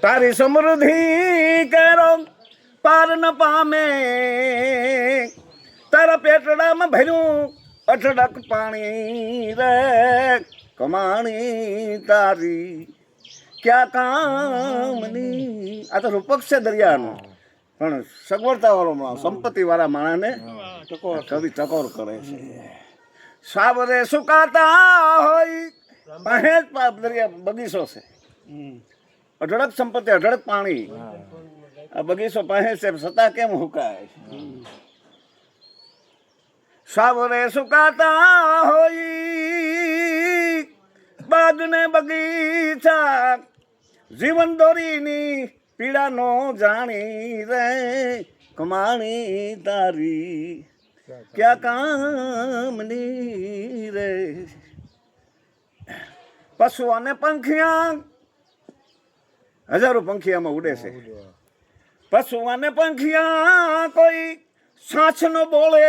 તારી સમૃદ્ધિ કેરો પાર ન પામે, તારા પેટડામાં ભર્યું અઠડક પાણી રે, કમાણી તારી ક્યાં કામની. આ તો રૂપક છે દરિયાનો, પણ સગવડતા વાળો માણસ, સંપત્તિ વાળા માણસને કવિ ટકોર કરે છે. સાબરે સુકાતા હોય પાસે દરિયા બગીચો છે, અઢળક સંપત્તિ અઢળક પાણી, આ બગીચો પાસે છે છતાં કેમ હુકાય? સાબરે સુકાતા હોય બાગ ને બગીચા, જીવન દોરીની પીડા નો જાણી રે, કમાણી તારી ક્યાં કામની રે. પશુ અને પંખિયા, હજારો પંખિયામાં ઉડે છે. પશુ અને પંખિયા કોઈ સાંછ ન બોલે,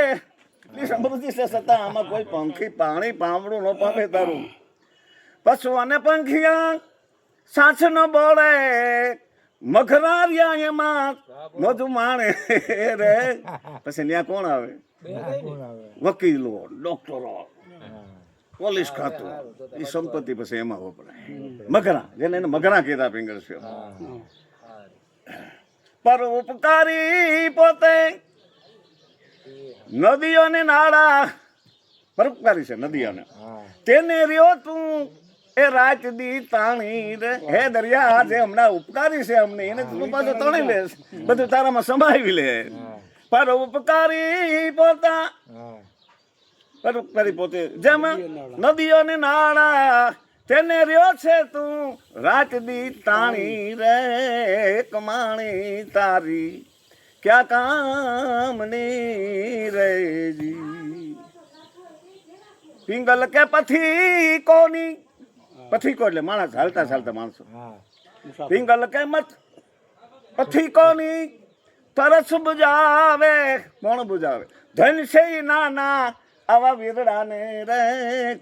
સમૃદ્ધિ છે છતાં આમાં કોઈ પંખી પાણી પાંવડું ન પામે તારું. પશુ અને પંખિયા સાંછ ન બોલે, મખરારિયા એમાં મધુ માણે રે. પછી ત્યાં કોણ આવે? વકીલો, ડોક્ટરો, પોલીસ ખાતું, એ સંપત્તિ પછી એમાં વપરાય. મગરા, જેને એને મગરા કીધા પિંગળશીઓ. પરોપકારી પોતે નદીઓને નાળા, પરોપકારી છે નદીઓને, તેને રહ્યો તું એ રાત દી તાણી રે. હે દરિયા, જે હમણાં ઉપકારી છે અમને, એને તું પાછો તણી લે, બધું તારામાં સમાવી લે. પરોપકારી પોતા, પરોપકારી પોતે જેમાં નદીઓને નાળા, તેને રહ્યો છે તું રાત દી તાણી રે, કમાણી તારી ક્યાં કામની રેજી. પિંગલ કે પથી કોની, પથિકો એટલે માણસ, હાલતા ચાલતા માણસો. પિંગલ કે મત પથિકોની તરસ બુજાવે, કોણ બુજાવે? ધન છે નાના આવા વીરડાને રે,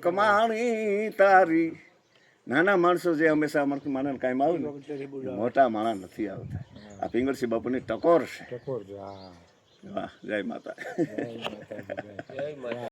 કમાણી તારી. નાના માણસો જે હંમેશા માણસ કાયમ આવે ને, મોટા માણસ નથી આવતા. આ પિંગળસિંહ બાપુની ટકોર છે. વાહ, જય માતા.